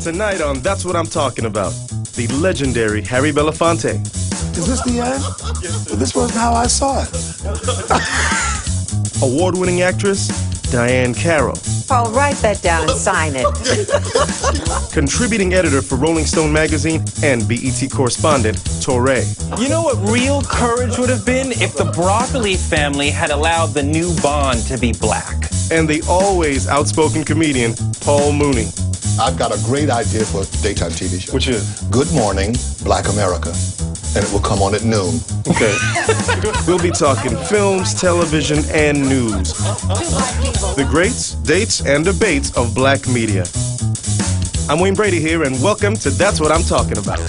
Tonight on That's What I'm Talking About, the legendary Harry Belafonte. Is this the end? Well, this wasn't how I saw it. Award-winning actress, Diahann Carroll. Paul, write that down and sign it. Contributing editor for Rolling Stone magazine and BET correspondent, Toure. You know what real courage would have been if the Broccoli family had allowed the new Bond to be black. And the always outspoken comedian, Paul Mooney. I've got a great idea for a daytime TV show. Which is? Good Morning, Black America. And it will come on at noon. Okay. We'll be talking films, television, and news. The greats, dates, and debates of black media. I'm Wayne Brady here, and welcome to That's What I'm Talking About.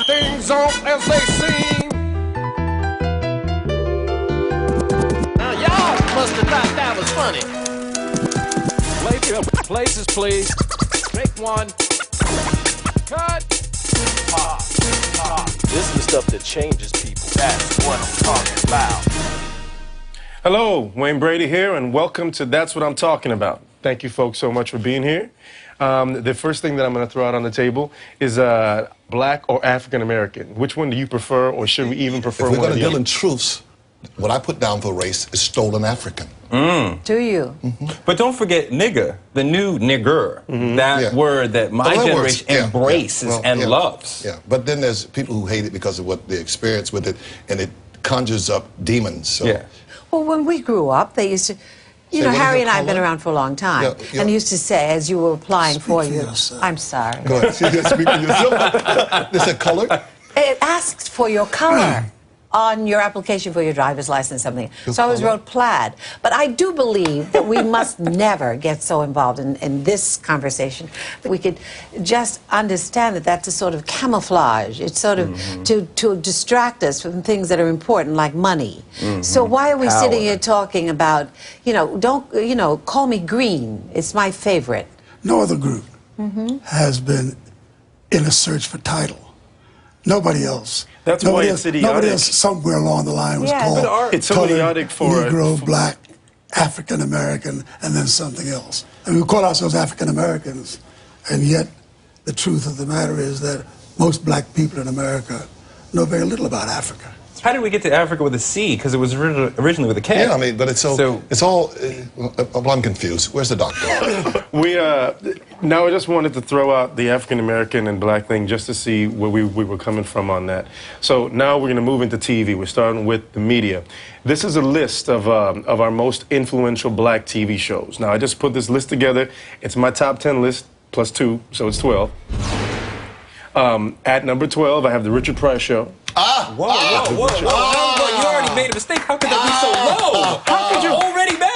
Things aren't as they seem. Now y'all must have thought that was funny. Places, please. Take one. Cut. This is the stuff that changes people. That's what I'm talking about. Hello, Wayne Brady here, and welcome to That's What I'm Talking About. Thank you folks so much for being here. The first thing that I'm going to throw out on the table is black or African American. Which one do you prefer, or should we even prefer one? If we're going to deal in truths, what I put down for race is stolen African. Do you? But don't forget nigger, the new nigger, that word that my generation embraces and loves. Yeah, but then there's people who hate it because of what they experience with it, and it conjures up demons. So. Yeah. Well, when we grew up, they used to, you know, Harry and I have been around for a long time, and used to say, as you were applying for you, I'm sorry. Go ahead. Speak for yourself. They said color? It asks for your color on your application for your driver's license, something. So I always wrote plaid. But I do believe that we must never get so involved in this conversation that we could just understand that that's a sort of camouflage. It's sort of to distract us from things that are important, like money. So why are we sitting here talking about, call me green. It's my favorite. No other group has been in a search for title. Nobody else. That's why it's idiotic. Nobody else somewhere along the line was called it's so idiotic for Negro, Black, African American, and then something else. And we call ourselves African Americans, and yet the truth of the matter is that most black people in America know very little about Africa. How did we get to Africa with a C? Because it was originally with a K. Yeah, I mean, but it's it's all, well, I'm confused. Where's the doctor? Now I just wanted to throw out the African American and black thing just to see where we were coming from on that. So now we're going to move into TV. We're starting with the media. This is a list of our most influential black TV shows. Now I just put this list together. It's my top 10 list plus 2, so it's 12. At number 12, I have the Richard Pryor Show. Whoa. You already made a mistake. How could that be so low? How could you already bad?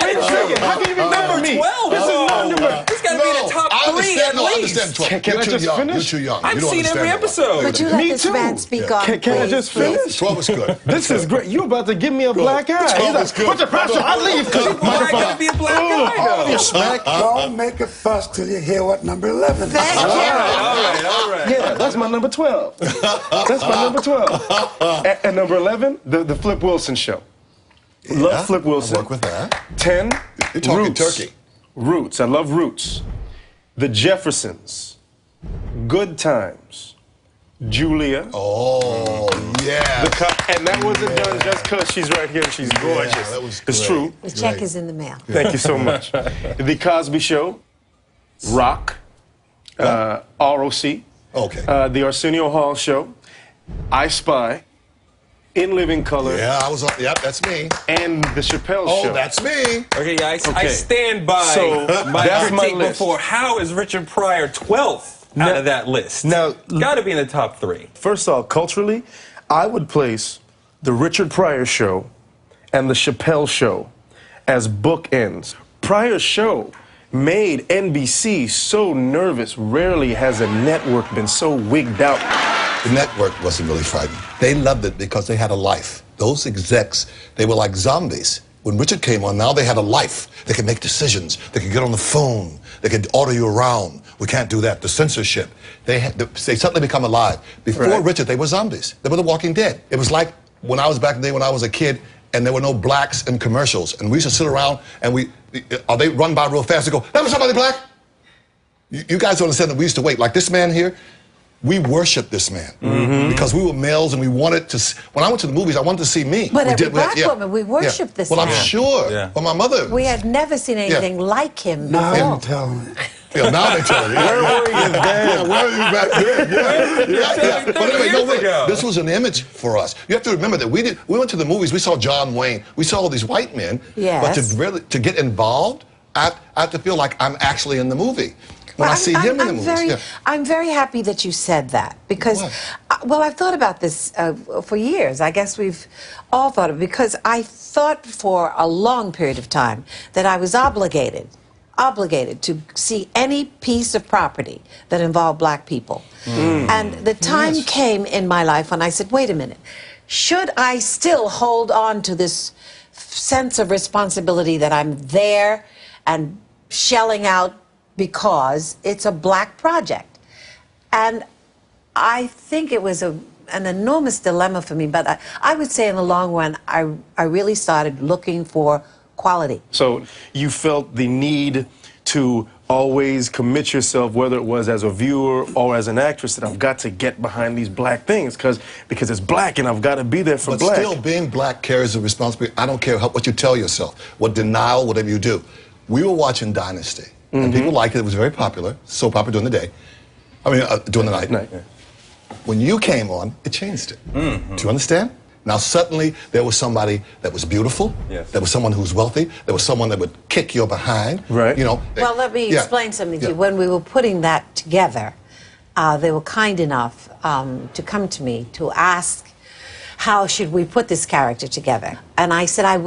How can you remember me? 12? This is not number. This got to be in the top 3 at least. I understand 12. Can I just finish? You're too young. I've seen every episode. Could you let this man speak on? Can I just finish? 12 is good. This is great. You're about to give me a black eye. 12 is good. Put the pressure. I leave because Why got to be a black guy? Don't make a fuss till you hear what number 11 is. Thank you. All right. Yeah, that's my number 12. That's my number 12. At number 11, the Flip Wilson Show. Love Flip Wilson. I work with that. 10, You're talking Roots. turkey. Roots. I love Roots. The Jeffersons. Good Times. Julia. Oh, yeah. And that wasn't done just because she's right here and she's gorgeous. That was it's great. true. The check is in the mail. Thank you so much. The Cosby Show. Rock. ROC. Okay. The Arsenio Hall Show. I Spy. In Living Color. Yeah, I was on. Yep, that's me. And the Chappelle Show. Oh, that's me. Okay, I stand by my critique before. How is Richard Pryor 12th out of that list? Now, got to be in the top 3. First off, culturally, I would place the Richard Pryor Show and the Chappelle Show as bookends. Pryor's show made NBC so nervous. Rarely has a network been so wigged out. The network wasn't really frightened. They loved it because they had a life. Those execs, they were like zombies. When Richard came on, now they had a life. They could make decisions. They could get on the phone. They could order you around. We can't do that. The censorship. They suddenly become alive. Before Richard, they were zombies. They were the Walking Dead. It was like when I was back in the day when I was a kid and there were no blacks in commercials. And we used to sit around and they run by real fast and go, that was somebody black? You guys don't understand that we used to wait. Like this man here, we worshiped this man because we were males and we wanted to. When I went to the movies, I wanted to see me. But every black woman, we worshiped this man. Well, I'm sure. Yeah. Well, my mother. We had never seen anything like him before. Now you tell me. Yeah, now they tell you. Where were you then? Where were you back then? Yeah. But anyway, no, wait. ago. This was an image for us. You have to remember that we went to the movies. We saw John Wayne. We saw all these white men. Yes. But to get involved, I have to feel like I'm actually in the movie. When I see him in the movies. I'm very happy that you said that because, well, I've thought about this for years. I guess we've all thought of it because I thought for a long period of time that I was obligated to see any piece of property that involved black people. And the time came in my life when I said, wait a minute, should I still hold on to this sense of responsibility that I'm there and shelling out because it's a black project? And I think it was an enormous dilemma for me, but I would say in the long run, I really started looking for quality. So you felt the need to always commit yourself, whether it was as a viewer or as an actress, that I've got to get behind these black things because it's black and I've got to be there for black. But still, being black carries a responsibility. I don't care what you tell yourself, what denial, whatever you do. We were watching Dynasty. And people liked it. It was very popular, so popular during the day. I mean, during the night. When you came on, it changed it. Do you understand? Now, suddenly, there was somebody that was beautiful. Yes. There was someone who was wealthy. There was someone that would kick your behind. Right. You know. Well, let me explain something to you. When we were putting that together, they were kind enough to come to me to ask, how should we put this character together? And I said, I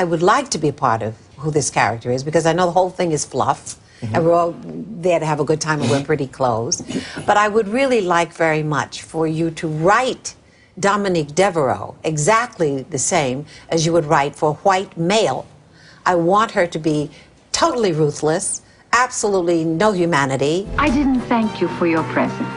would like to be a part of who this character is, because I know the whole thing is fluff, and we're all there to have a good time and we're pretty close. But I would really like very much for you to write Dominique Devereaux exactly the same as you would write for a white male. I want her to be totally ruthless, absolutely no humanity. I didn't thank you for your present.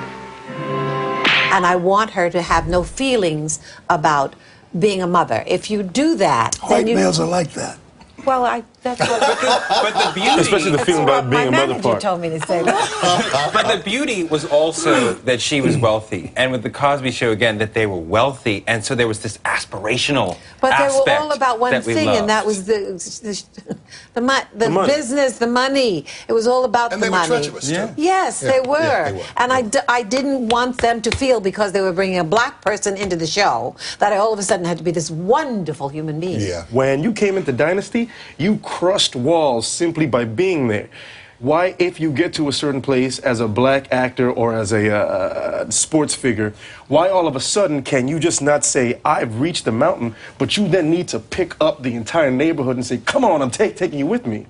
And I want her to have no feelings about being a mother. If you do that, white males are like that. Well, that's what. But the beauty, especially the feeling about being a mother part. Told me to say that. But the beauty was also that she was wealthy, and with the Cosby Show again, that they were wealthy, and so there was this aspirational. But they aspect were all about one thing, and that was the business, the money. It was all about the money. And they were treacherous too. Yes, they were. Yeah, they were. And I didn't want them to feel, because they were bringing a black person into the show, that I all of a sudden had to be this wonderful human being. Yeah. When you came into Dynasty, you crushed walls simply by being there. Why, if you get to a certain place as a black actor or as a sports figure, why all of a sudden can you just not say, I've reached the mountain, but you then need to pick up the entire neighborhood and say, come on, I'm taking you with me?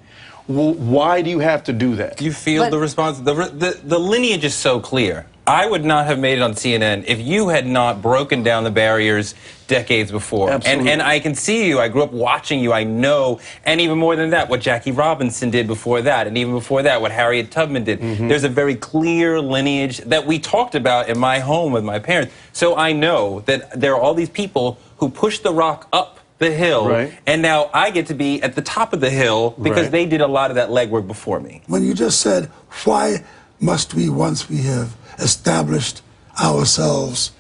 Well, why do you have to do that? You feel the response, the lineage is so clear. I would not have made it on CNN if you had not broken down the barriers decades before. Absolutely. And I can see you. I grew up watching you. I know. And even more than that, what Jackie Robinson did before that. And even before that, what Harriet Tubman did. There's a very clear lineage that we talked about in my home with my parents. So I know that there are all these people who pushed the rock up the hill. Right. And now I get to be at the top of the hill because they did a lot of that legwork before me. When you just said, why must we, once we have established ourselves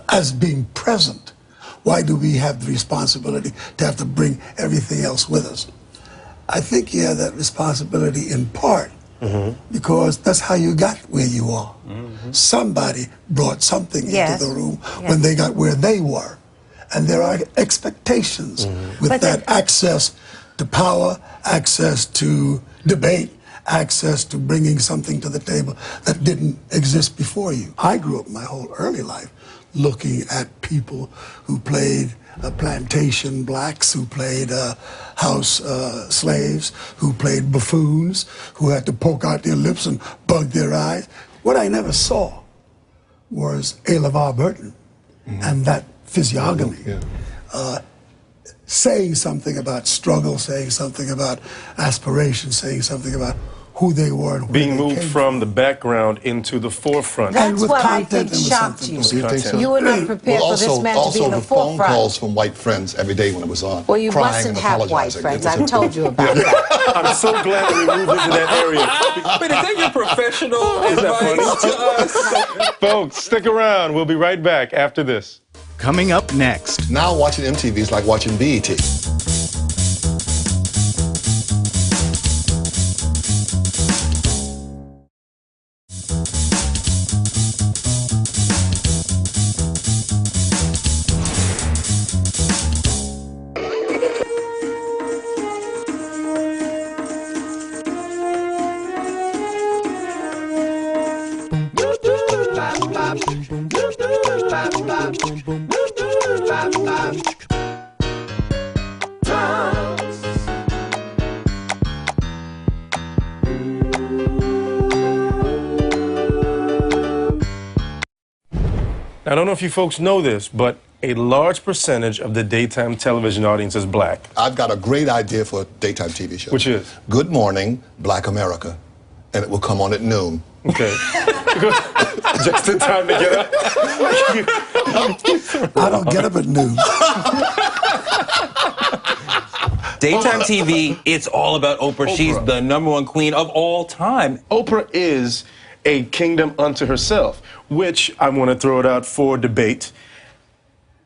as being present, why do we have the responsibility to have to bring everything else with us? I think you have that responsibility in part because that's how you got where you are. Somebody brought something into the room when they got where they were. And there are expectations with that access to power, access to debate, access to bringing something to the table that didn't exist before you. I grew up my whole early life looking at people who played plantation blacks, who played house slaves, who played buffoons, who had to poke out their lips and bug their eyes. What I never saw was a LeVar Burton and that physiognomy. Saying something about struggle, saying something about aspiration, saying something about who they were and where Being they moved came from the background into the forefront. That's with what I content think and with shocked something. you. So you think so? You were not prepared for this man to be in the the phone forefront. calls from white friends every day when it was on. Well, you crying mustn't and have white apologizing. friends. It was I've told you about that. I'm so glad that we moved into that area. Wait, is that your professional advice to us? Folks, stick around. We'll be right back after this. Coming up next. Now watching MTV is like watching BET. Now, I don't know if you folks know this, but a large percentage of the daytime television audience is black. I've got a great idea for a daytime TV show. Which is? Good Morning, Black America. And it will come on at noon. Okay. Just in time to get up. I don't get up at noon. Daytime TV, it's all about Oprah. She's the #1 queen of all time. Oprah is a kingdom unto herself, which I want to throw it out for debate.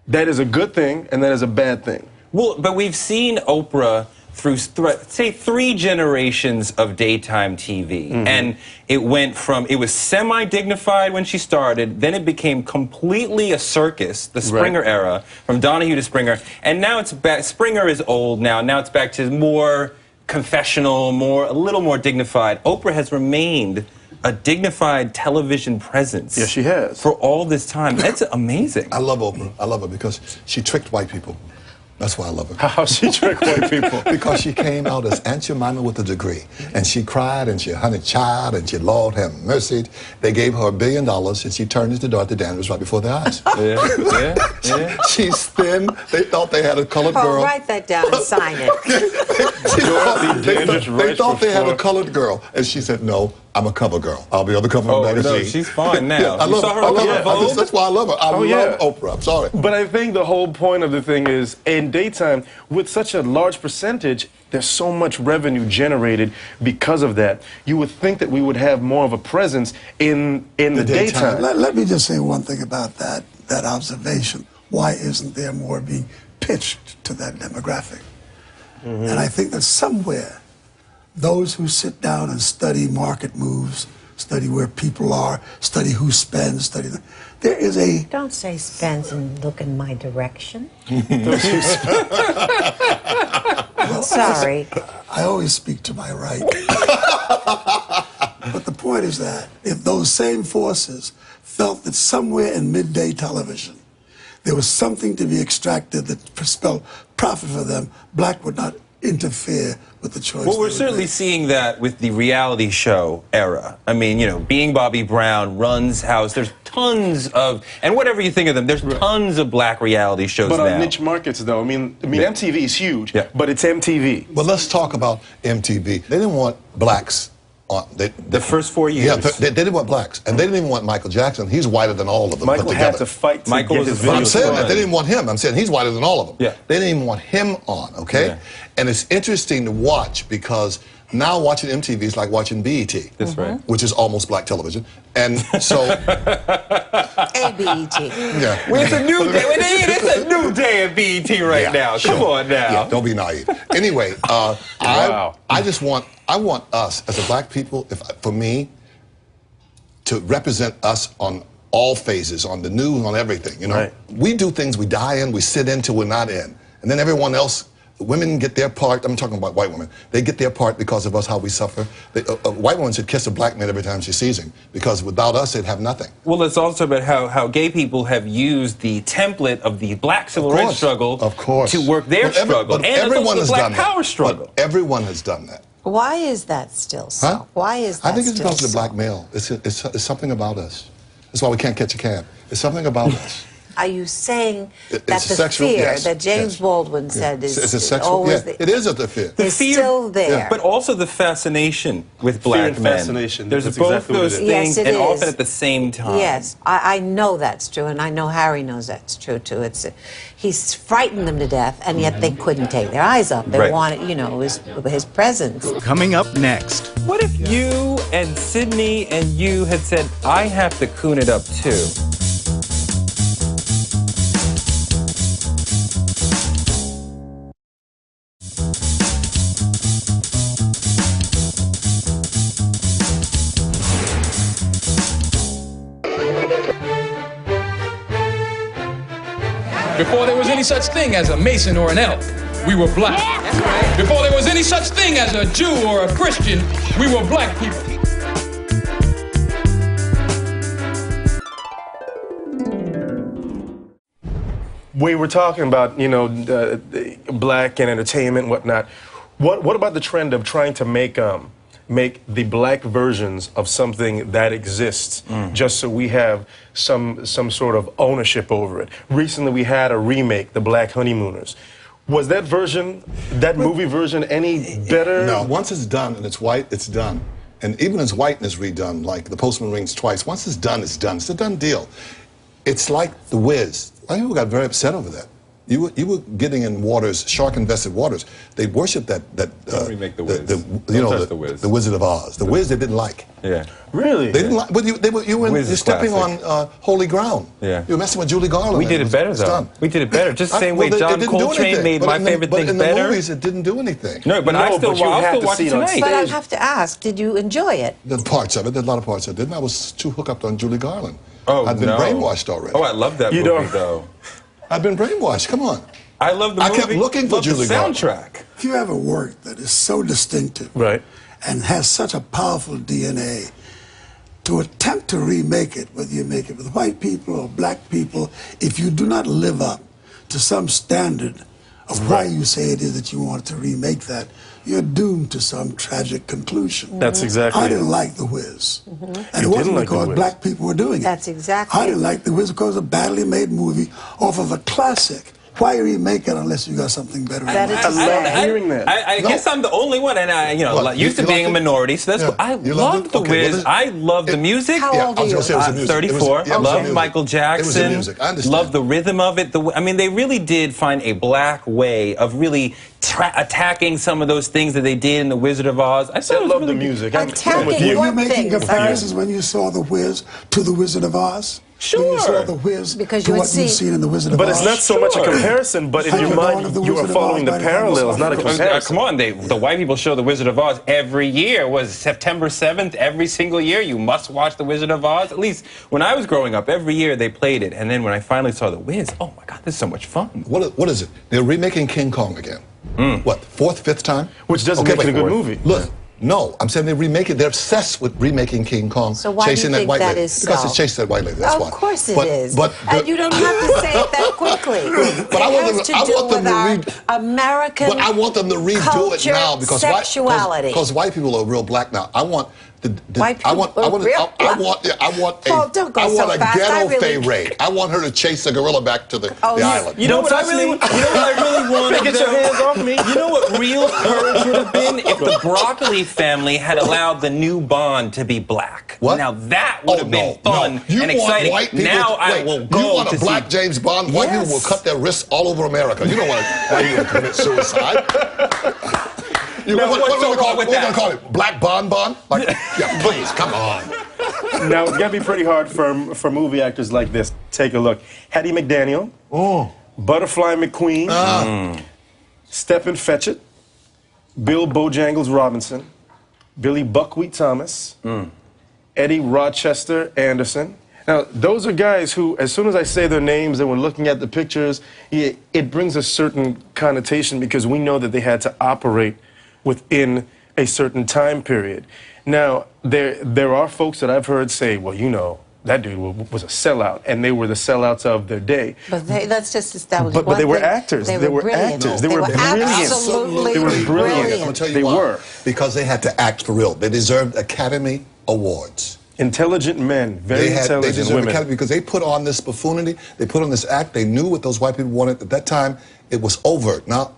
That is a good thing, and that is a bad thing. Well, but we've seen Oprah through, say, 3 generations of daytime TV. And it went from, it was semi-dignified when she started, then it became completely a circus, the Springer era, from Donahue to Springer. And now it's back, Springer is old now it's back to more confessional, a little more dignified. Oprah has remained a dignified television presence. Yes, she has. For all this time. That's amazing. I love Oprah. I love her because she tricked white people. That's why I love her. How she tricked white people? Because she came out as Aunt Jemima with a degree. And she cried and she honey child and she, Lord have mercy. They gave her $1 billion and she turned into Dorothy Dandridge right before their eyes. Yeah. She's thin. They thought they had a colored Paul, girl. write that down and sign it. They thought they had a colored girl. And she said, no, I'm a cover girl. I'll be on the cover of the magazine. No, she's fine now. Yeah, I love her. That's why I love her. I love Oprah. I'm sorry. But I think the whole point of the thing is, in daytime, with such a large percentage, there's so much revenue generated because of that. You would think that we would have more of a presence in the daytime. Let me just say one thing about that observation. Why isn't there more being pitched to that demographic? And I think that somewhere, those who sit down and study market moves, study where people are, study who spends, study them, there is a... Don't say spends and look in my direction. Sorry. I always speak to my right. But the point is that if those same forces felt that somewhere in midday television there was something to be extracted that spelled profit for them, black would not interfere with the choice. Well, we're certainly seeing that with the reality show era. I mean, you know, Being Bobby Brown, Run's House, there's tons of, and whatever you think of them, there's tons of black reality shows but now. on niche markets, though, I mean, MTV is huge, but it's MTV. Well, let's talk about MTV. They didn't want blacks on. The first 4 years. Yeah, they didn't want blacks. And they didn't even want Michael Jackson. He's whiter than all of them Michael put together. had to fight to Michael get was his a But video. I'm saying that they didn't want him. I'm saying he's whiter than all of them. Yeah. They didn't even want him on, okay? Yeah. And it's interesting to watch because now watching MTV is like watching BET. That's right. Which is almost black television. And so... ABET. Yeah. Well, it's a new day. It's a new day at BET right now. Come on now. Yeah, don't be naive. Anyway, Wow. I want us as a black people, for me, to represent us on all phases, on the news, on everything. You know, Right. we do things we die in, we sit in till we're not in, and then everyone else. Women get their part. I'm talking about white women. They get their part because of us, how we suffer. A white woman should kiss a black man every time she sees him, because without us, they'd have nothing. Well, it's also about how gay people have used the template of the black civil rights struggle to work their struggle. And everyone it's also has the done black power that. struggle. But everyone has done that. Why is that still so? Huh? Why is that I think it's still because of the so? black male. It's something about us. That's why we can't catch a cab. It's something about us. Are you saying that It's the sexual, fear yes, that James yes. Baldwin said is It's a sexual, always it is a fear. is fear, still there? but also the fascination with black and men. fascination. There's That's both exactly what those it is. things, Yes, it and is. often at the same time. Yes, I know that's true, and I know Harry knows that's true too. He's frightened them to death, and yet they couldn't take their eyes off. They Right. wanted, you know, his presence. Coming up next. What if you and Sydney and you had said, I have to coon it up too? Before there was any such thing as a Mason or an elk, we were black. Before there was any such thing as a Jew or a Christian, we were black people. We were talking about, you know, black and entertainment and whatnot. What about the trend of trying to make the black versions of something that exists, just so we have some sort of ownership over it? Recently, we had a remake, The Black Honeymooners. Was that version, that movie version, any better? No, once it's done and it's white, it's done. And even as whiteness redone, like The Postman Rings Twice, once it's done, it's done. It's a done deal. It's like The Wiz. A lot of people got very upset over that. You were getting in waters, shark-infested waters. They worshipped that. Don't remake The Wiz. The Wiz. The Wizard of Oz. The Wiz they didn't like. Yeah. Really? They didn't like. But you're stepping classic. on holy ground. Yeah. You were messing with Julie Garland. We did it better, It's though. done. We did it better. Just the same way Well, John it didn't do Coltrane anything. made But My in Favorite but Thing in better. the movies, it didn't do anything. No, but No, I still, but you I'll had still to watch see it it on tonight. But I have to ask, did you enjoy it? There's parts of it. There's a lot of parts I didn't. I was too hooked up on Julie Garland. Oh, I've been no. brainwashed already. Oh, I love that You movie, don't- though. I've been brainwashed. Come on. I love the I movie. kept looking for Love Julie the Garland. soundtrack. If you have a work that is so distinctive Right. and has such a powerful DNA, to attempt to remake it, whether you make it with white people or black people, if you do not live up to some standard of why you say it is that you want to remake that, you're doomed to some tragic conclusion. That's exactly I it. didn't like The Wiz. And You it wasn't didn't like The because Wiz. black people were doing it. That's exactly I didn't it. like The Wiz because it was a badly made movie off of a classic. Why remake it unless you got something better? That in is mind? I love hearing that. I guess I'm the only one, and I, What, used to you being liked a it? minority, so that's Yeah. what I You loved loved it? The Okay, well, Wiz. I love the music. How Yeah, old I are was you? going to say it was the music. 34. Yeah, it was the Love music. Michael Jackson. It was the music. I understand. Love the rhythm of it. I mean, they really did find a black way of really attacking some of those things that they did in The Wizard of Oz. I I love the music. I'm with Attacking you. Were you What making things? comparisons when you saw The Wiz to The Wizard of Oz? Sure. When you saw The Wiz Because to you would what you've see- seen in The Wizard of But Oz? it's not so much a Sure. comparison, but in Like your the dawn mind, of the you are Wizard of following Oz the by parallels, not a Thomas comparison. Come on, the white people show The Wizard of Oz every year. Was September 7th every single year? You must watch The Wizard of Oz. At least when I was growing up, every year they played it. And then when I finally saw The Wiz, oh my God, this is so much fun. What is it? They're remaking King Kong again. What, fourth, fifth time? Which doesn't make it a good movie. Look, no, I'm saying they remake it. They're obsessed with remaking King Kong. So why do you chasing think that white that lady. is Because so? it's chasing that white lady. That's why. Of course it is. But and you don't have to say it that quickly. But I want them has to- to I do want them with to our read- American But I want them to redo culture, it now because sexuality. because white people are real black now. I want White people are real I black. want Paul, don't go I want so a fast. I ghetto really- Fay Ray. I want her to chase the gorilla back to the Oh, island. You know what I really want? Get your hands off me. You know what real courage would have been if the Broccoli family had allowed the new Bond to be black. What? Now that would have been fun You and want exciting. white people Now I wait, will go You want to a black see. James Bond? White people will Yes. cut their wrists all over America. You don't want to commit suicide. Now, what's so wrong with What are we that? going to call it? Black Bond? Like, yeah, please, come on. Now, it's got to be pretty hard for movie actors like this. Take a look. Hattie McDaniel, Butterfly McQueen, Stephen Fetchit, Bill Bojangles Robinson, Billy Buckwheat Thomas, Eddie Rochester Anderson. Now, those are guys who, as soon as I say their names and we're looking at the pictures, it brings a certain connotation because we know that they had to operate within a certain time period. Now, there are folks that I've heard say, well, you know, that dude was a sellout, and they were the sellouts of their day. But let's just establish But one they were thing. actors. They were brilliant. actors. They were brilliant. absolutely They were brilliant. I'm gonna tell you They why. were. Because they had to act for real. They deserved Academy Awards. Intelligent men, very They intelligent deserve women. academy because they put on this buffoonery, they put on this act, they knew what those white people wanted. At that time, it was overt. Now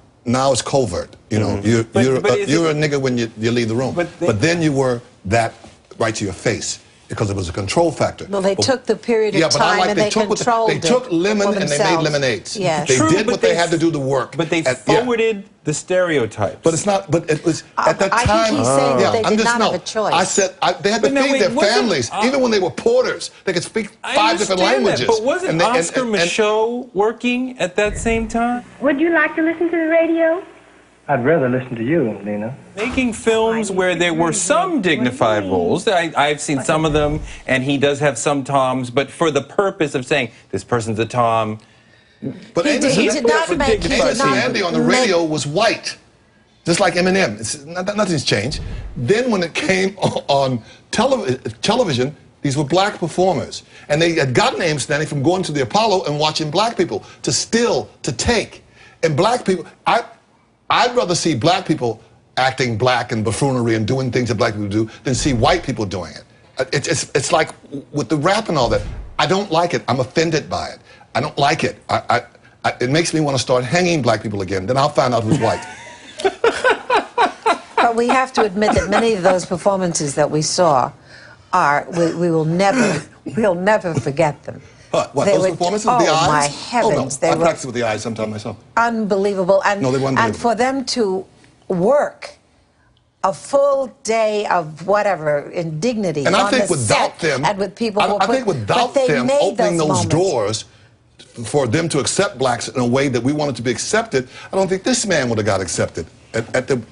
it's covert. You know, you're a nigger when you leave the room. But then you were that right to your face because it was a control factor. Well, they took the period of time and they controlled it. They took lemon and they made lemonades. Yes. They did what they had to do the work. But they forwarded the stereotypes. But it's not. But it was at that time. I think he's saying that they did not have a choice. I said they had to feed their families, even when they were porters. They could speak 5 different languages. But wasn't Oscar Michaud working at that same time? Would you like to listen to the radio? I'd rather listen to you, Lena. Making films where there were some dignified roles. I've seen some of them, and he does have some toms, but for the purpose of saying this person's a tom. But Andy on the radio was white, just like Eminem. Nothing's changed. Then when it came on television, these were black performers, and they had gotten Amsterdam from going to the Apollo and watching black people to take, and black people. I'd rather see black people acting black and buffoonery and doing things that black people do than see white people doing it. It's like with the rap and all that. I don't like it. I'm offended by it. I don't like it. It makes me want to start hanging black people again. Then I'll find out who's white. But we have to admit that many of those performances that we saw we'll never forget them. What those performances with the eyes? Oh, my heavens. Oh, no. I practice with the eyes sometimes myself. Unbelievable. And, no, they weren't and for them to work a full day of whatever indignity and I on think the without set them, and with people I think without them opening those doors for them to accept blacks in a way that we wanted to be accepted, I don't think this man would have got accepted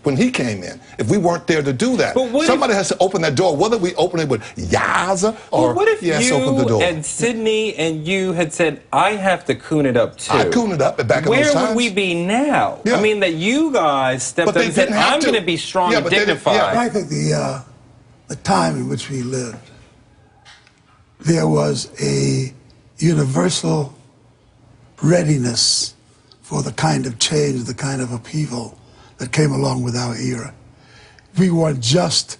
when he came in. If we weren't there to do that, somebody has to open that door. Whether we open it with Yaza or what if yes, you open the door. and Sydney and you had said, I have to coon it up too. I'd coon it up back in those times. Where would we be now? Yeah. I mean, that you guys stepped up and said, I'm going to be strong and dignified. I think the time in which we lived, there was a universal readiness for the kind of change, the kind of upheaval that came along with our era. We weren't just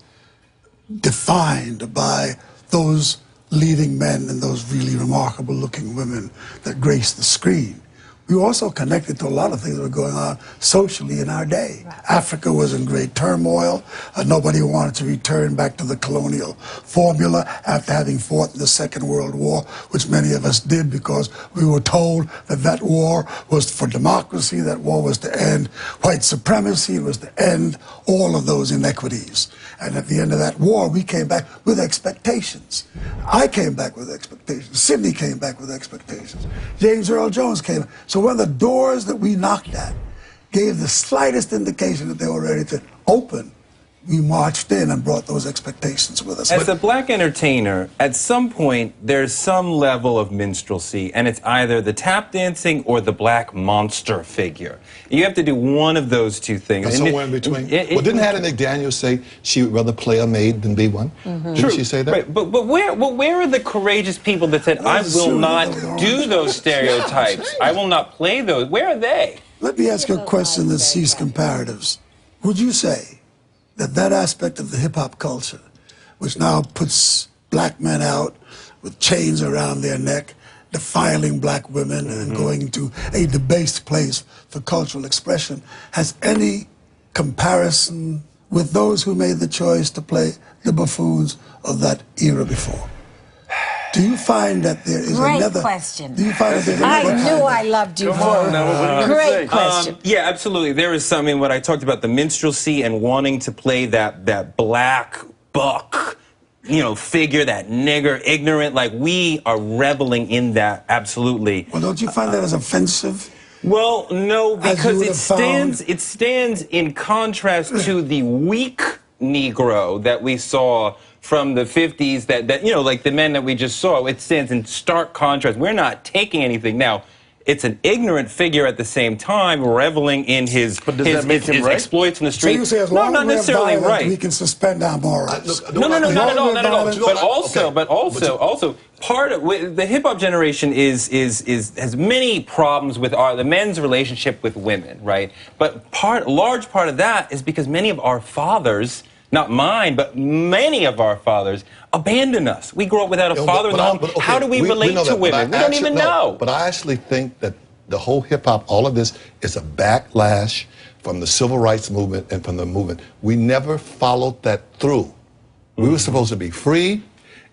defined by those leading men and those really remarkable looking women that graced the screen. We were also connected to a lot of things that were going on socially in our day. Africa was in great turmoil. Nobody wanted to return back to the colonial formula after having fought in the Second World War, which many of us did because we were told that that war was for democracy, that war was to end white supremacy, it was to end all of those inequities. And at the end of that war, we came back with expectations. I came back with expectations. Sidney came back with expectations. James Earl Jones came. So when the doors that we knocked at gave the slightest indication that they were ready to open, we marched in and brought those expectations with us. As a black entertainer, at some point, there's some level of minstrelsy, and it's either the tap dancing or the black monster figure. You have to do one of those two things. And somewhere in between. Well, didn't Hattie McDaniel say she would rather play a maid than be one? Mm-hmm. Didn't she say that? Right. But where are the courageous people that said, I will not do those stereotypes, I will not play those? Where are they? Let me ask you a question that sees comparatives. Would you say that aspect of the hip-hop culture, which now puts black men out with chains around their neck, defiling black women and going to a debased place for cultural expression, has any comparison with those who made the choice to play the buffoons of that era before? Do you find that there is another question? Do you find that there's another I knew I loved you for it. Great question. Yeah, absolutely. There is something what I talked about, the minstrelsy and wanting to play that black buck, figure, that nigger, ignorant. Like, we are reveling in that, absolutely. Well, don't you find that as offensive? Well, no, because it stands in contrast to the weak Negro that we saw from the 50s, that like the men that we just saw. It stands in stark contrast. We're not taking anything. Now, it's an ignorant figure at the same time, reveling in his exploits in the street. So you say as long not as necessarily right. We can suspend our morals. No, not at all. But also, part of the hip hop generation has many problems with the men's relationship with women, right? But large part of that is because many of our fathers not mine, but many of our fathers, abandon us. We grew up without a father in the home. Okay, how do we relate know to that, women? We don't even know. But I actually think that the whole hip-hop, all of this, is a backlash from the civil rights movement and from the movement. We never followed that through. We were supposed to be free,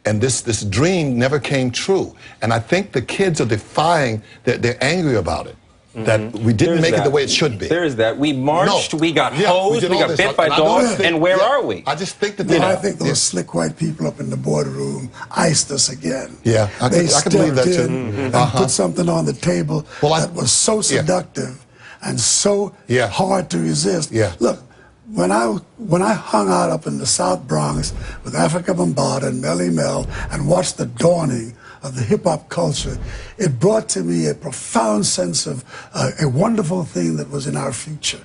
and this dream never came true. And I think the kids are defying, they're angry about it. That we didn't make it the way it should be. There is that. We marched, we got hosed, we got bit by dogs, and where are we? I just think that I think those slick white people up in the boardroom iced us again. Yeah, I can believe that too. And put something on the table that was so seductive and so hard to resist. Look, when I hung out up in the South Bronx with Africa Bambaataa and Melly Mel and watched the dawning of the hip-hop culture, it brought to me a profound sense of a wonderful thing that was in our future.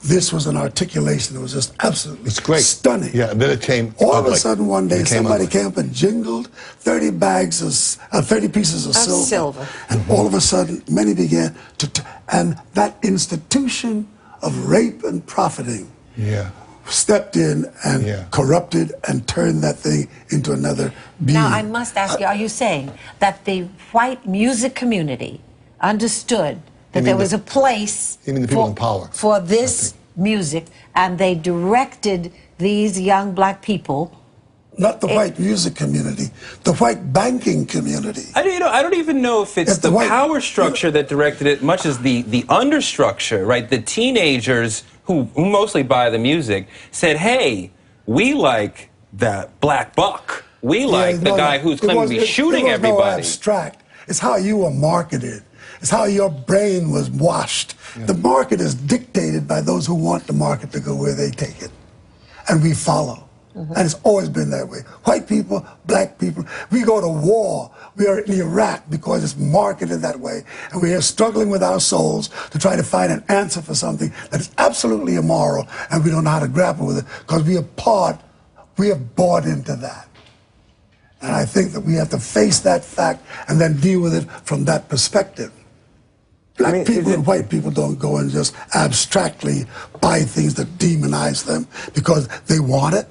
This was an articulation that was just absolutely stunning. Yeah, and then it came all of a sudden one day somebody came up and jingled 30 pieces of silver. And all of a sudden many began and that institution of rape and profiting stepped in and corrupted and turned that thing into another being. Now, I must ask you, are you saying that the white music community understood that there was a place for this music, and they directed these young black people? Not the white music community, the white banking community. I don't even know if it's the power structure that directed it, much as the understructure, right? The teenagers who mostly buy the music said, hey, we like that black buck. We like the guy who's claiming to be shooting everybody. No abstract. It's how you were marketed. It's how your brain was washed. The market is dictated by those who want the market to go where they take it. And we follow. And it's always been that way. White people, black people, we go to war. We are in Iraq because it's marketed that way. And we are struggling with our souls to try to find an answer for something that is absolutely immoral, and we don't know how to grapple with it because we have bought into that. And I think that we have to face that fact and then deal with it from that perspective. Black people and white people don't go and just abstractly buy things that demonize them because they want it.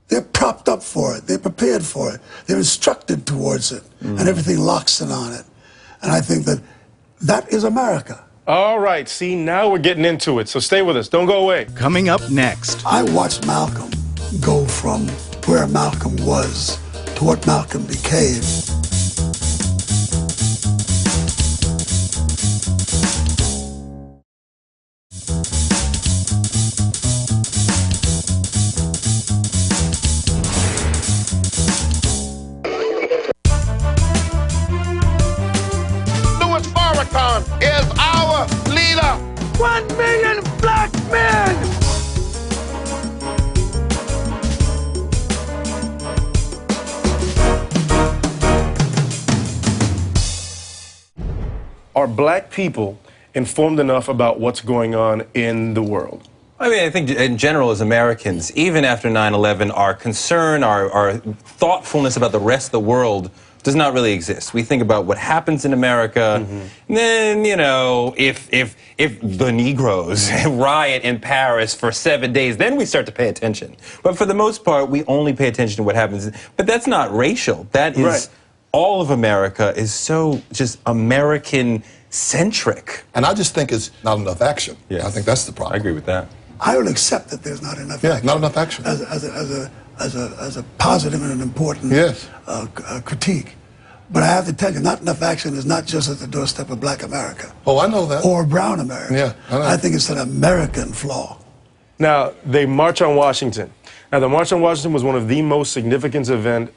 They're propped up for it. They're prepared for it. They're instructed towards it. And everything locks in on it. And I think that that is America. All right, see, now we're getting into it. So stay with us. Don't go away. Coming up next. I watched Malcolm go from where Malcolm was to what Malcolm became. Is our leader. 1 million black men. Are black people informed enough about what's going on in the world? I mean, I think in general as Americans, even after 9/11, our concern, our thoughtfulness about the rest of the world does not really exist. We think about what happens in America, and then, you know, if the Negroes riot in Paris for 7 days, then we start to pay attention. But for the most part, we only pay attention to what happens. But that's not racial. That is, all of America is so just American-centric. And I just think it's not enough action. I think that's the problem. I agree with that. I will accept that there's not enough action. Not enough action. As a positive and an important critique. But I have to tell you, not enough action is not just at the doorstep of black America. Oh, I know that. Or brown America. Yeah, I know. I think it's an American flaw. Now, they march on Washington. Now, the March on Washington was one of the most significant events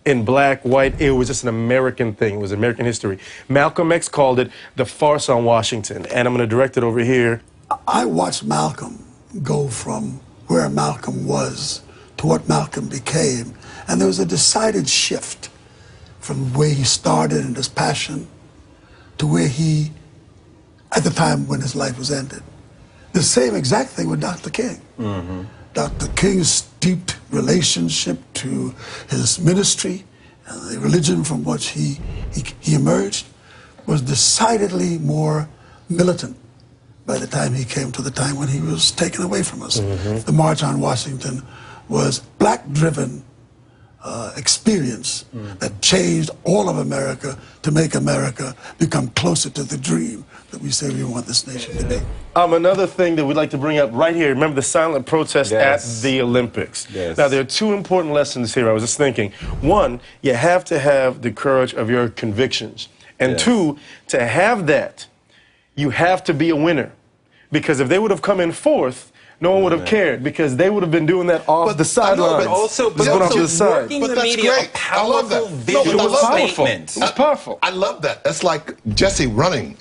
in black, white. It was just an American thing. It was American history. Malcolm X called it the farce on Washington. And I'm going to direct it over here. I watched Malcolm go from where Malcolm was to what Malcolm became. And there was a decided shift from where he started in his passion to where he, at the time when his life was ended. The same exact thing with Dr. King. Dr. King's steeped relationship to his ministry and the religion from which he emerged was decidedly more militant by the time he came to the time when he was taken away from us. The March on Washington was black-driven experience that changed all of America to make America become closer to the dream that we say we want this nation to be. Another thing that we'd like to bring up right here, remember the silent protest at the Olympics. Now, there are two important lessons here. I was just thinking. One, you have to have the courage of your convictions. And two, to have that, you have to be a winner. Because if they would have come in fourth, no one would have cared, because they would have been doing that off the sidelines. But also, off to the side. working the media, a powerful visual statement. It was powerful. I love that. That's like Jesse running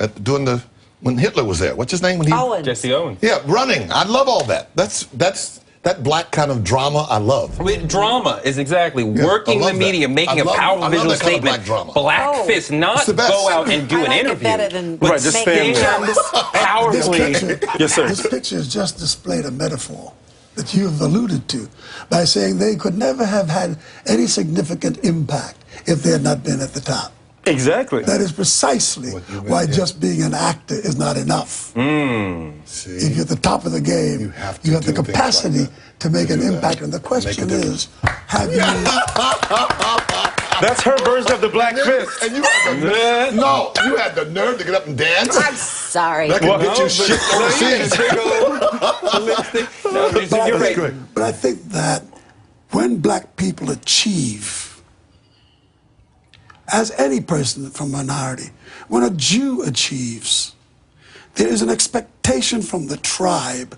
when Hitler was there. What's his name? Owens. Jesse Owens. Yeah, running. I love all that. That's that black kind of drama I love. Drama is exactly working the media, making a powerful visual statement. Black fist, not go out and do an interview. Better than right, just stand there. Powerfully. Yes, sir. This picture has just displayed a metaphor that you have alluded to by saying they could never have had any significant impact if they had not been at the top. Exactly. That is precisely why just being an actor is not enough. If you're at the top of the game, you have the capacity to make an impact. And the question is, have you... That's her version of the black fist. And you had the nerve. No, you had the nerve to get up and dance. I'm sorry. That could get you shit overseas. You're right. But I think that when black people achieve, as any person from minority, when a Jew achieves, there is an expectation from the tribe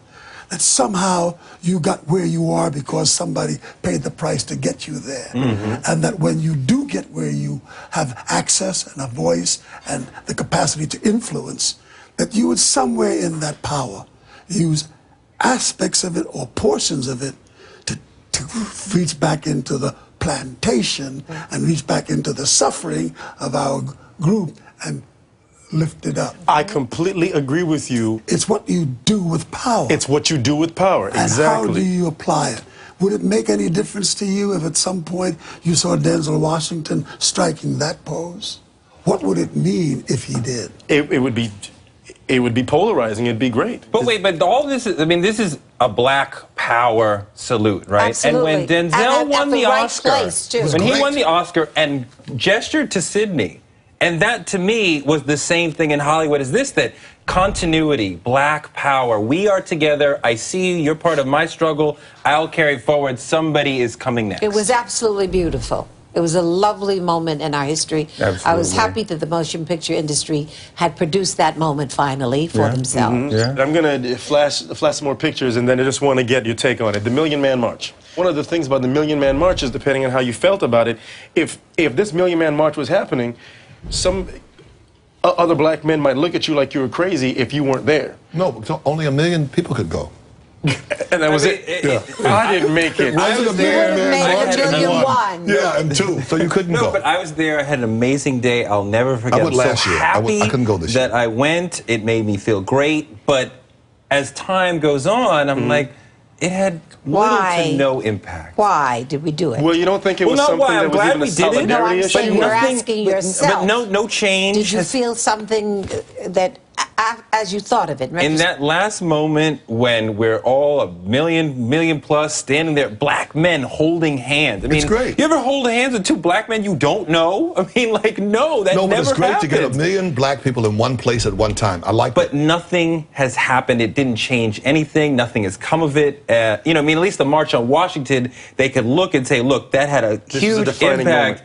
that somehow you got where you are because somebody paid the price to get you there. And that when you do get where you have access and a voice and the capacity to influence, that you would somewhere in that power use aspects of it or portions of it to reach back into the plantation and reach back into the suffering of our group and lift it up. I completely agree with you. It's what you do with power. It's what you do with power, exactly. And how do you apply it? Would it make any difference to you if at some point you saw Denzel Washington striking that pose? What would it mean if he did? It would be polarizing. It'd be great. But wait, but all this is, I mean, this is a black power salute, right? Absolutely. And when Denzel won the Oscar, when he won the Oscar and gestured to Sydney, and that to me was the same thing in Hollywood as this, that continuity, black power, we are together, I see you, you're part of my struggle, I'll carry forward, somebody is coming next. It was absolutely beautiful. It was a lovely moment in our history. Absolutely. I was happy that the motion picture industry had produced that moment finally for themselves. I'm going to flash some more pictures, and then I just want to get your take on it. The Million Man March. One of the things about the Million Man March is, depending on how you felt about it, if this Million Man March was happening, some other black men might look at you like you were crazy if you weren't there. No, only 1 million people could go. And that was it. I didn't make it. I was there. Yeah, and 2, so you couldn't go. No, but I was there. I had an amazing day. I'll never forget. I went last year. Happy I couldn't go this year. that I went. It made me feel great. But as time goes on, I'm like, it had little to no impact. Why did we do it? Well, you don't think it was something that was even a solidarity issue? No, I'm saying you're asking yourself. But no change. Did you feel something that, as you thought of it? In that last moment when we're all a million plus standing there, black men holding hands. I mean, it's great. You ever hold hands with 2 black men you don't know? I mean, like, no, that never happened. No, but it's great to get 1 million black people in one place at one time. I like But nothing has happened. It didn't change anything. Nothing has come of it. You know, I mean, at least the March on Washington, they could look and say, look, that had a huge impact. Moment.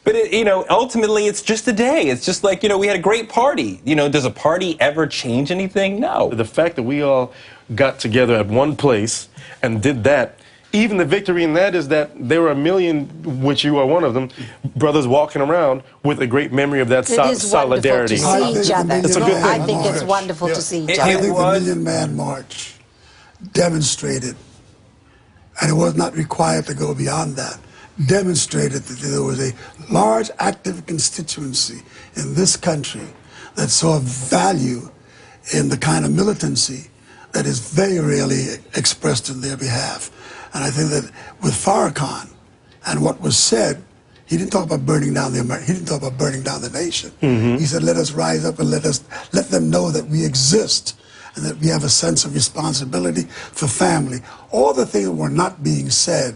But, you know, ultimately, it's just a day. It's just like, you know, we had a great party. You know, does a party ever change anything? No. The fact that we all got together at one place and did that, even the victory in that is that there were 1 million, which you are one of them, brothers walking around with a great memory of that solidarity. It is wonderful to see each other. It's a good thing. I think it's wonderful to see each other. I think the Million Man March demonstrated, and it was not required to go beyond that, demonstrated that there was a large active constituency in this country that saw value in the kind of militancy that is very rarely expressed in their behalf. And I think that with Farrakhan and what was said, he didn't talk about burning down he didn't talk about burning down the nation. He said, let us rise up and let them know that we exist and that we have a sense of responsibility for family. All the things that were not being said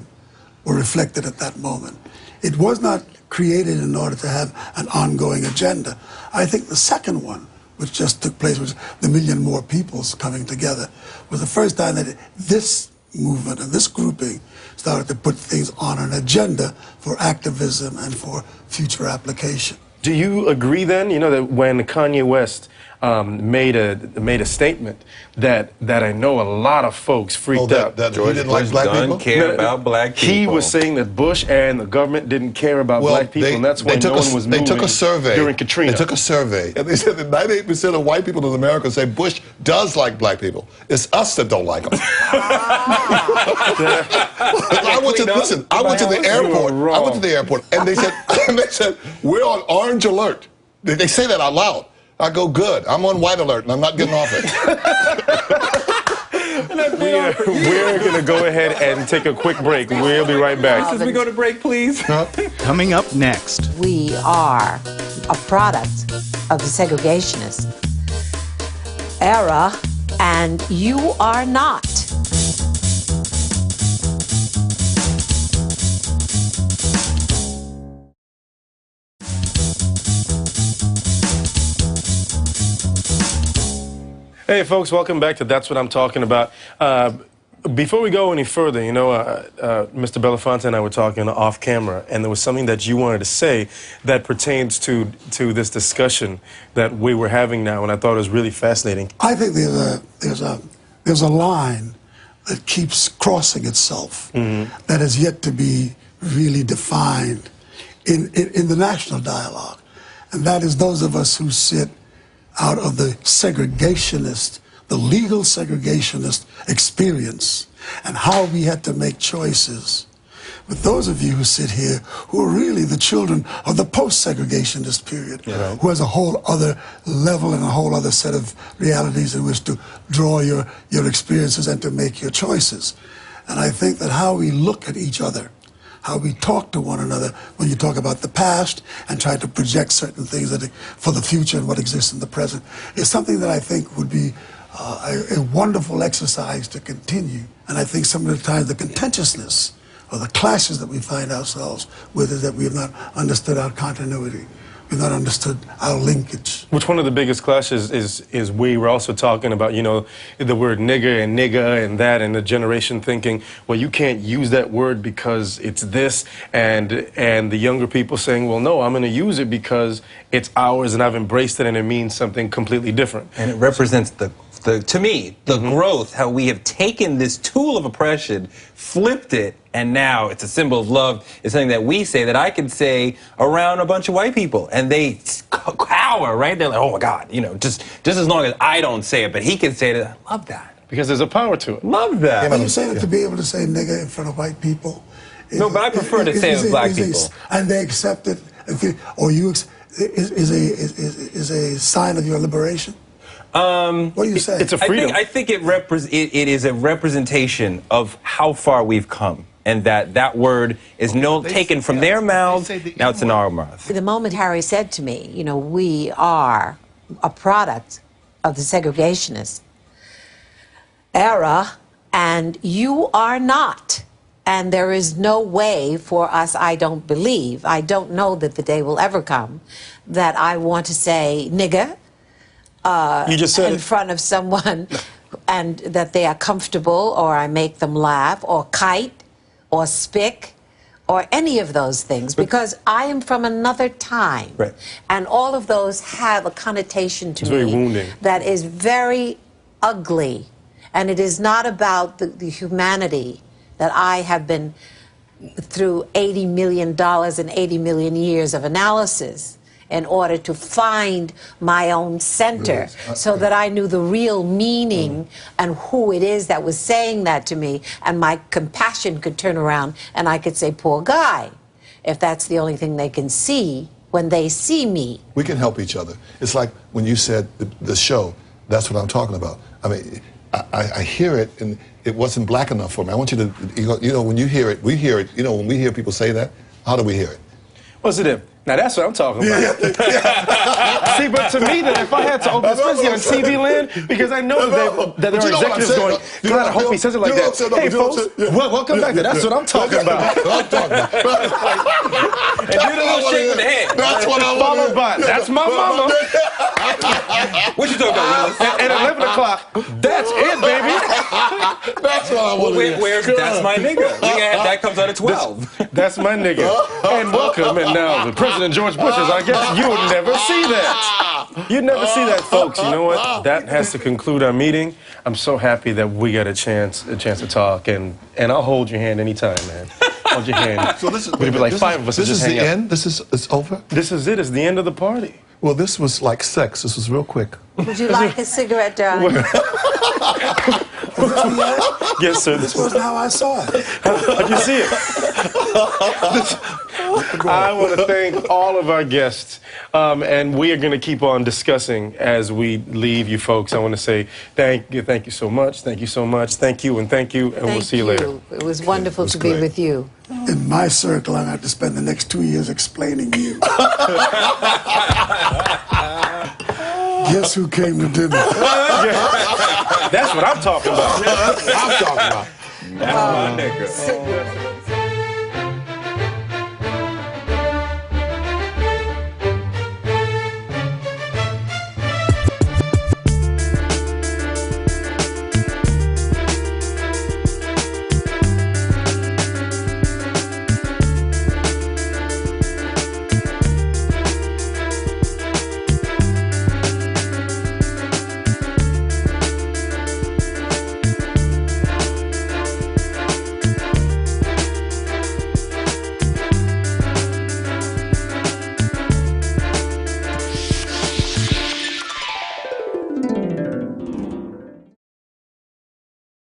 were reflected at that moment. It was not created in order to have an ongoing agenda. I think the second one, which just took place, was the Million More Peoples coming together, was the first time that this movement and this grouping started to put things on an agenda for activism and for future application. Do you agree then, you know, that when Kanye West made a statement that I know a lot of folks freaked out. That he didn't like black people? Care about black people. He was saying that Bush and the government didn't care about black people, and that's why no one was moving. They took a survey during Katrina. They took a survey, and they said that 98% of white people in America say Bush does like black people. It's us that don't like them. I went to the airport, and they said we're on orange alert. They say that out loud. I go, good. I'm on white alert, and I'm not getting off it. We're going to go ahead and take a quick break. We'll be right back. Since we go to break, please. Coming up next. We are a product of the segregationist era, and you are not. Hey, folks, welcome back to That's What I'm Talking About. Before we go any further, you know, Mr. Belafonte and I were talking off camera, and there was something that you wanted to say that pertains to this discussion that we were having now, and I thought it was really fascinating. I think there's a line that keeps crossing itself that is yet to be really defined in the national dialogue, and that is those of us who sit out of the segregationist, the legal segregationist experience, and how we had to make choices. With those of you who sit here who are really the children of the post-segregationist period, who has a whole other level and a whole other set of realities in which to draw your experiences and to make your choices. And I think that how we look at each other, how we talk to one another when you talk about the past and try to project certain things for the future and what exists in the present is something that I think would be a wonderful exercise to continue. And I think some of the times the contentiousness or the clashes that we find ourselves with is that we have not understood our continuity. We've not understood our linkage. Which one of the biggest clashes is we were also talking about, you know, the word nigger and nigga and that, and the generation thinking, well, you can't use that word because it's this, and the younger people saying, well, no, I'm going to use it because it's ours and I've embraced it and it means something completely different. And it represents to me, the growth, how we have taken this tool of oppression, flipped it, and now it's a symbol of love. It's something that we say, that I can say around a bunch of white people, and they cower, right? They're like, oh my God, you know, just as long as I don't say it, but he can say it. I love that. Because there's a power to it. Love that. Are you saying that to be able to say nigga in front of white people? No, but I prefer to say it with black people. And they accept it, or is a sign of your liberation? What do you say? It's a freedom. I think it is a representation of how far we've come, and that word is taken from their mouths, now it's in our mouths. The moment Harry said to me, you know, we are a product of the segregationist era, and you are not. And there is no way for us, I don't believe, I don't know that the day will ever come, that I want to say nigger you just said in front of someone and that they are comfortable, or I make them laugh, or kite, or spick, or any of those things, because I am from another time. Right. And all of those have a connotation to it's me very wounding. That is very ugly. And it is not about the humanity that I have been through $80 million and 80 million years of analysis in order to find my own center, so that I knew the real meaning and who it is that was saying that to me, and my compassion could turn around and I could say, poor guy, if that's the only thing they can see when they see me. We can help each other. It's like when you said the show, that's what I'm talking about. I mean, I hear it, and it wasn't black enough for me. I want you to, you know, when you hear it, we hear it, you know, when we hear people say that, how do we hear it? What's it? Now that's what I'm talking about. See, but to me, that if I had to open, especially on TV land, because I know that there are executives going, God, I hope he says it like that. Hey, folks, welcome back to That's What I'm Talking About. And do the little shake with the hand. That's what I want. Followed by, that's my mama. What you talking about, Willis? At 11 o'clock, that's it, baby. That's what I want. Where's That's My Nigga? That comes out at 12. That's my nigga. And welcome, and now the President George Bush is, I guess you would never see that. You'd never see that, folks. You know what? That has to conclude our meeting. I'm so happy that we got a chance to talk, and I'll hold your hand anytime, man. Hold your hand. So this is, We'd be like five of us. This just is the hang out. end? It's over? This is it. It's the end of the party. Well, this was like sex. This was real quick. Would you like a cigarette, darling? Yes, sir. This wasn't how I saw it. How'd you see it? I want to thank all of our guests, and we are going to keep on discussing as we leave you folks. I want to say thank you so much, thank you so much, thank you, and we'll see you later. It was wonderful to be with you. In my circle, I'm going to have to spend the next 2 years explaining you. Guess who came to dinner? That's what I'm talking about. That's what I'm talking about. That's my nigga.